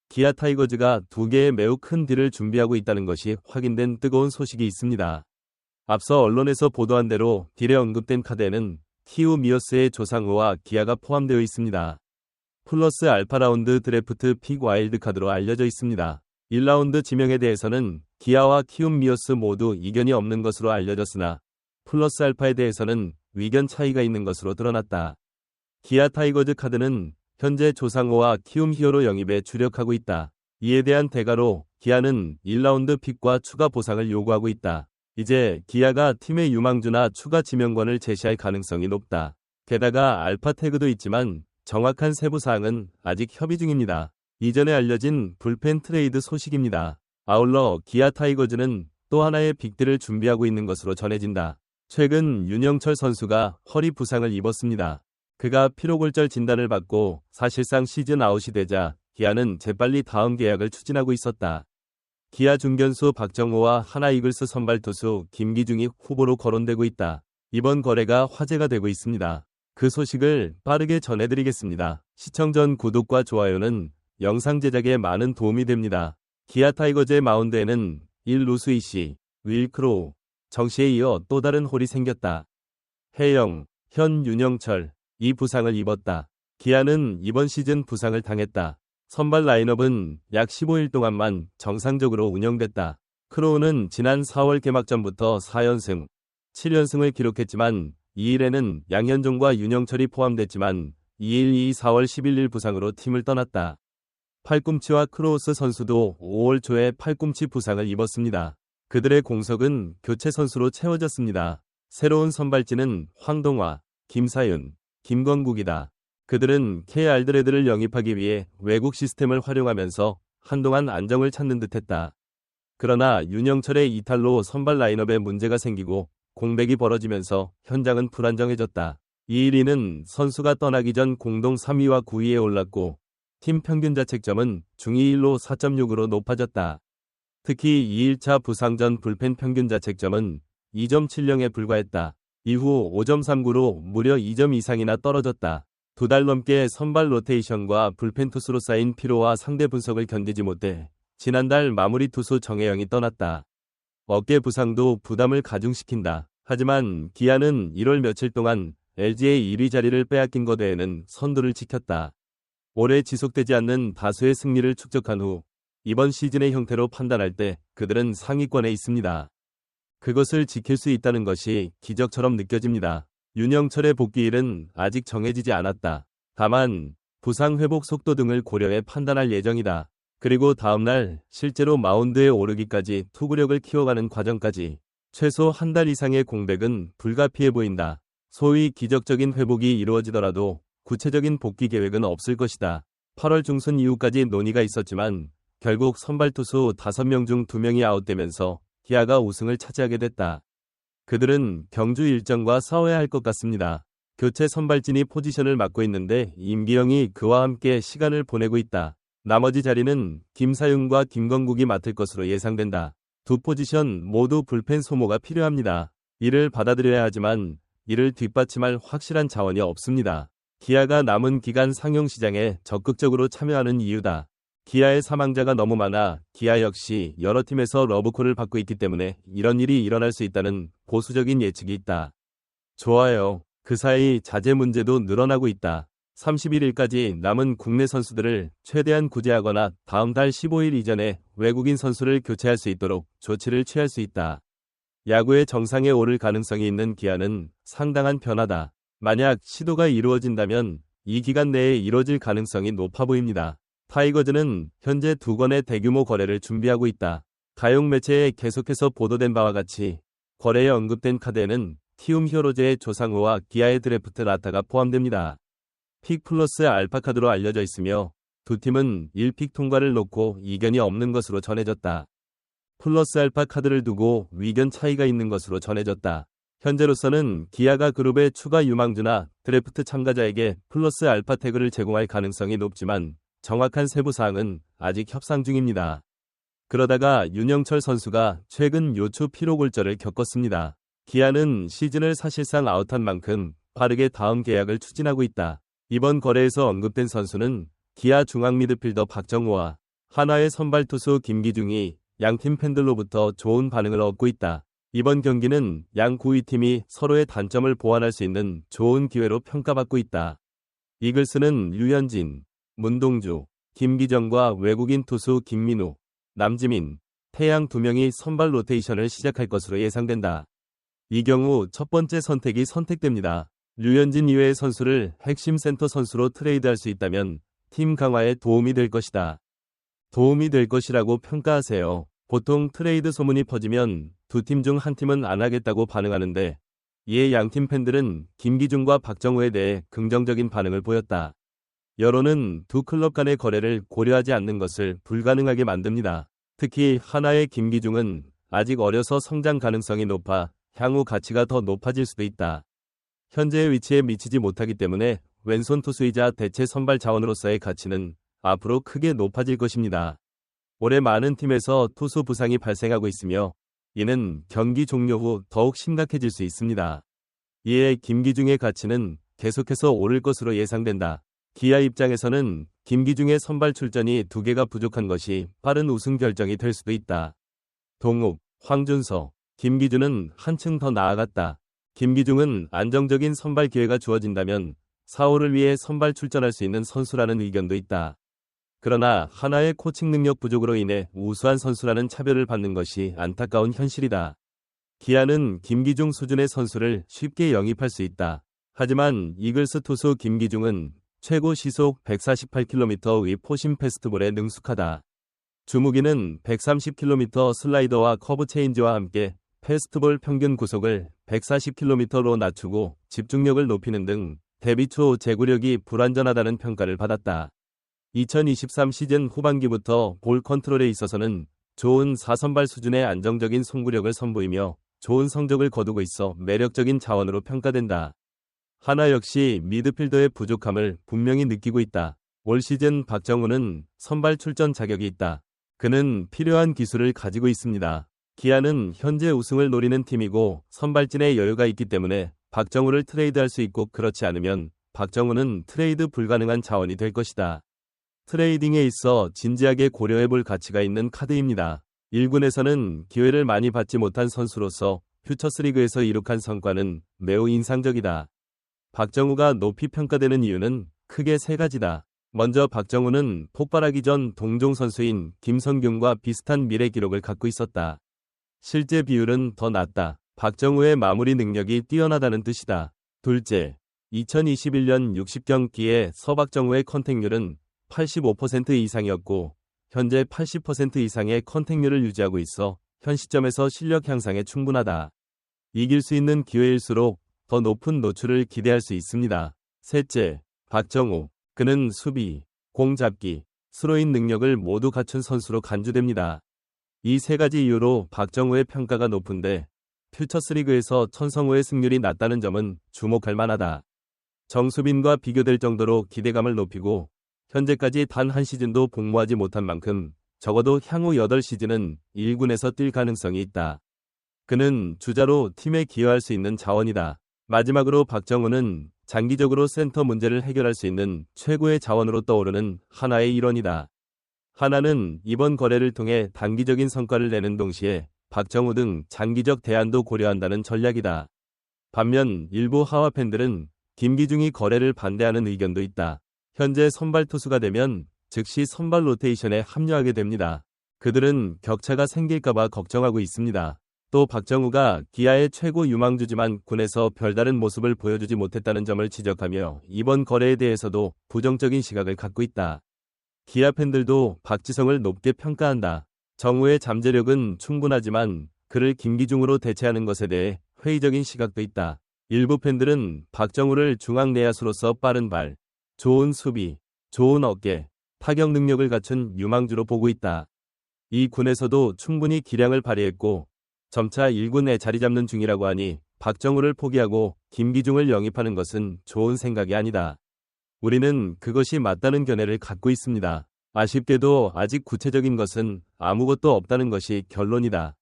기아 타이거즈가 두 개의 매우 큰 딜을 준비하고 있다는 것이 확인된 뜨거운 소식이 있습니다. 앞서 언론에서 보도한 대로 딜에 언급된 카드에는 티우 미어스의 조상우와 기아가 포함되어 있습니다. 플러스 알파 라운드 드래프트 픽 와일드 카드로 알려져 있습니다. 1라운드 지명에 대해서는 기아와 키움 미어스 모두 이견이 없는 것으로 알려졌으나 플러스 알파에 대해서는 의견 차이가 있는 것으로 드러났다. 기아 타이거즈 카드는 현재 조상호와 키움 히어로 영입에 주력하고 있다. 이에 대한 대가로 기아는 1라운드 픽과 추가 보상을 요구하고 있다. 이제 기아가 팀의 유망주나 추가 지명권을 제시할 가능성이 높다. 게다가 알파 태그도 있지만 정확한 세부사항은 아직 협의 중입니다. 이전에 알려진 불펜 트레이드 소식입니다. 아울러 기아 타이거즈는 또 하나의 빅딜을 준비하고 있는 것으로 전해진다. 최근 윤영철 선수가 허리 부상을 입었습니다. 그가 피로골절 진단을 받고 사실상 시즌 아웃이 되자 기아는 재빨리 다음 계약을 추진하고 있었다. 기아 중견수 박정호와 하나 이글스 선발 투수 김기중이 후보로 거론되고 있다. 이번 거래가 화제가 되고 있습니다. 그 소식을 빠르게 전해드리겠습니다. 시청 전 구독과 좋아요는 영상 제작에 많은 도움이 됩니다. 기아 타이거즈의 마운드에는 1루수 이씨, 윌 크로우, 정시에 이어 또 다른 홀이 생겼다. 해영, 현 윤영철, 이 부상을 입었다. 기아는 이번 시즌 부상을 당했다. 선발 라인업은 약 15일 동안만 정상적으로 운영됐다. 크로우는 지난 4월 개막전부터 4연승, 7연승을 기록했지만 2일에는 양현종과 윤영철이 포함됐지만 2일 4월 11일 부상으로 팀을 떠났다. 팔꿈치와 크로우스 선수도 5월 초에 팔꿈치 부상을 입었습니다. 그들의 공석은 교체 선수로 채워졌습니다. 새로운 선발진은 황동화, 김사윤, 김광국이다. 그들은 K 알드레드를 영입하기 위해 외국 시스템을 활용하면서 한동안 안정을 찾는 듯했다. 그러나 윤영철의 이탈로 선발 라인업에 문제가 생기고 공백이 벌어지면서 현장은 불안정해졌다. 이일이는 선수가 떠나기 전 공동 3위와 9위에 올랐고 팀 평균 자책점은 중위 1로 4.6으로 높아졌다. 특히 2일차 부상 전 불펜 평균 자책점은 2.70에 불과했다. 이후 5.39로 무려 2점 이상이나 떨어졌다. 두 달 넘게 선발 로테이션과 불펜 투수로 쌓인 피로와 상대 분석을 견디지 못해 지난달 마무리 투수 정혜영이 떠났다. 어깨 부상도 부담을 가중시킨다. 하지만 기아는 1월 며칠 동안 LG의 1위 자리를 빼앗긴 것 외에는 선두를 지켰다. 올해 지속되지 않는 다수의 승리를 축적한 후 이번 시즌의 형태로 판단할 때 그들은 상위권에 있습니다. 그것을 지킬 수 있다는 것이 기적처럼 느껴집니다. 윤영철의 복귀일은 아직 정해지지 않았다. 다만 부상 회복 속도 등을 고려해 판단할 예정이다. 그리고 다음날 실제로 마운드에 오르기까지 투구력을 키워가는 과정까지 최소 한 달 이상의 공백은 불가피해 보인다. 소위 기적적인 회복이 이루어지더라도 구체적인 복귀 계획은 없을 것이다. 8월 중순 이후까지 논의가 있었지만 결국 선발 투수 5명 중 2명이 아웃되면서 기아가 우승을 차지하게 됐다. 그들은 경주 일정과 싸워야 할 것 같습니다. 교체 선발진이 포지션을 맡고 있는데 임기영이 그와 함께 시간을 보내고 있다. 나머지 자리는 김사윤과 김건국이 맡을 것으로 예상된다. 두 포지션 모두 불펜 소모가 필요합니다. 이를 받아들여야 하지만 이를 뒷받침할 확실한 자원이 없습니다. 기아가 남은 기간 상용시장에 적극적으로 참여하는 이유다. 기아의 사망자가 너무 많아 기아 역시 여러 팀에서 러브콜을 받고 있기 때문에 이런 일이 일어날 수 있다는 보수적인 예측이 있다. 좋아요. 그 사이 자재 문제도 늘어나고 있다. 31일까지 남은 국내 선수들을 최대한 구제하거나 다음 달 15일 이전에 외국인 선수를 교체할 수 있도록 조치를 취할 수 있다. 야구의 정상에 오를 가능성이 있는 기아는 상당한 변화다. 만약 시도가 이루어진다면 이 기간 내에 이뤄질 가능성이 높아 보입니다. 타이거즈는 현재 2건의 대규모 거래를 준비하고 있다. 가용 매체에 계속해서 보도된 바와 같이 거래에 언급된 카드에는 키움 히어로즈의 조상우와 기아의 드래프트 라타가 포함됩니다. 픽 플러스 알파 카드로 알려져 있으며 두 팀은 1픽 통과를 놓고 이견이 없는 것으로 전해졌다. 플러스 알파 카드를 두고 의견 차이가 있는 것으로 전해졌다. 현재로서는 기아가 그룹의 추가 유망주나 드래프트 참가자에게 플러스 알파 태그를 제공할 가능성이 높지만 정확한 세부사항은 아직 협상 중입니다. 그러다가 윤영철 선수가 최근 요추 피로골절을 겪었습니다. 기아는 시즌을 사실상 아웃한 만큼 빠르게 다음 계약을 추진하고 있다. 이번 거래에서 언급된 선수는 기아 중앙 미드필더 박정우와 하나의 선발 투수 김기중이 양팀 팬들로부터 좋은 반응을 얻고 있다. 이번 경기는 양 구위팀이 서로의 단점을 보완할 수 있는 좋은 기회로 평가받고 있다. 이글스는 류현진, 문동주, 김기정과 외국인 투수 김민우, 남지민, 태양 2명이 선발 로테이션을 시작할 것으로 예상된다. 이 경우 첫 번째 선택이 선택됩니다. 류현진 이외의 선수를 핵심 센터 선수로 트레이드할 수 있다면 팀 강화에 도움이 될 것이다. 도움이 될 것이라고 평가하세요. 보통 트레이드 소문이 퍼지면 두 팀 중 한 팀은 안 하겠다고 반응하는데 이에 양팀 팬들은 김기중과 박정우에 대해 긍정적인 반응을 보였다. 여론은 두 클럽 간의 거래를 고려하지 않는 것을 불가능하게 만듭니다. 특히 하나의 김기중은 아직 어려서 성장 가능성이 높아 향후 가치가 더 높아질 수도 있다. 현재의 위치에 미치지 못하기 때문에 왼손 투수이자 대체 선발 자원으로서의 가치는 앞으로 크게 높아질 것입니다. 올해 많은 팀에서 투수 부상이 발생하고 있으며 이는 경기 종료 후 더욱 심각해질 수 있습니다. 이에 김기중의 가치는 계속해서 오를 것으로 예상된다. 기아 입장에서는 김기중의 선발 출전이 2개가 부족한 것이 빠른 우승 결정이 될 수도 있다. 동욱, 황준서, 김기준은 한층 더 나아갔다. 김기중은 안정적인 선발 기회가 주어진다면 4호를 위해 선발 출전할 수 있는 선수라는 의견도 있다. 그러나 하나의 코칭 능력 부족으로 인해 우수한 선수라는 차별을 받는 것이 안타까운 현실이다. 기아는 김기중 수준의 선수를 쉽게 영입할 수 있다. 하지만 이글스 투수 김기중은 최고 시속 148km의 포심 패스트볼에 능숙하다. 주무기는 130km 슬라이더와 커브 체인지와 함께 패스트볼 평균 구속을 140km로 낮추고 집중력을 높이는 등 데뷔 초 제구력이 불완전하다는 평가를 받았다. 2023 시즌 후반기부터 볼 컨트롤에 있어서는 좋은 4선발 수준의 안정적인 송구력을 선보이며 좋은 성적을 거두고 있어 매력적인 자원으로 평가된다. 하나 역시 미드필더의 부족함을 분명히 느끼고 있다. 올 시즌 박정우는 선발 출전 자격이 있다. 그는 필요한 기술을 가지고 있습니다. 기아는 현재 우승을 노리는 팀이고 선발진에 여유가 있기 때문에 박정우를 트레이드할 수 있고 그렇지 않으면 박정우는 트레이드 불가능한 자원이 될 것이다. 트레이딩에 있어 진지하게 고려해볼 가치가 있는 카드입니다. 1군에서는 기회를 많이 받지 못한 선수로서 퓨처스리그에서 이룩한 성과는 매우 인상적이다. 박정우가 높이 평가되는 이유는 크게 3가지다. 먼저 박정우는 폭발하기 전 동종 선수인 김성균과 비슷한 미래 기록을 갖고 있었다. 실제 비율은 더 낮다. 박정우의 마무리 능력이 뛰어나다는 뜻이다. 둘째, 2021년 60경기의 서박정우의 컨택률은 85% 이상이었고 현재 80% 이상의 컨택률을 유지하고 있어 현 시점에서 실력 향상에 충분하다. 이길 수 있는 기회일수록 더 높은 노출을 기대할 수 있습니다. 셋째, 박정우. 그는 수비, 공 잡기, 스로인 능력을 모두 갖춘 선수로 간주됩니다. 이 3가지 이유로 박정우의 평가가 높은데 퓨처스리그에서 천성우의 승률이 낮다는 점은 주목할 만하다. 정수빈과 비교될 정도로 기대감을 높이고 현재까지 단 한 시즌도 복무하지 못한 만큼 적어도 향후 8시즌은 1군에서 뛸 가능성이 있다. 그는 주자로 팀에 기여할 수 있는 자원이다. 마지막으로 박정우는 장기적으로 센터 문제를 해결할 수 있는 최고의 자원으로 떠오르는 하나의 일원이다. 하나는 이번 거래를 통해 단기적인 성과를 내는 동시에 박정우 등 장기적 대안도 고려한다는 전략이다. 반면 일부 하와 팬들은 김기중이 거래를 반대하는 의견도 있다. 현재 선발 투수가 되면 즉시 선발 로테이션에 합류하게 됩니다. 그들은 격차가 생길까봐 걱정하고 있습니다. 또 박정우가 기아의 최고 유망주지만 군에서 별다른 모습을 보여주지 못했다는 점을 지적하며 이번 거래에 대해서도 부정적인 시각을 갖고 있다. 기아 팬들도 박지성을 높게 평가한다. 정우의 잠재력은 충분하지만 그를 김기중으로 대체하는 것에 대해 회의적인 시각도 있다. 일부 팬들은 박정우를 중앙 내야수로서 빠른 발, 좋은 수비, 좋은 어깨, 타격 능력을 갖춘 유망주로 보고 있다. 이 군에서도 충분히 기량을 발휘했고 점차 1군에 자리 잡는 중이라고 하니 박정우를 포기하고 김기중을 영입하는 것은 좋은 생각이 아니다. 우리는 그것이 맞다는 견해를 갖고 있습니다. 아쉽게도 아직 구체적인 것은 아무것도 없다는 것이 결론이다.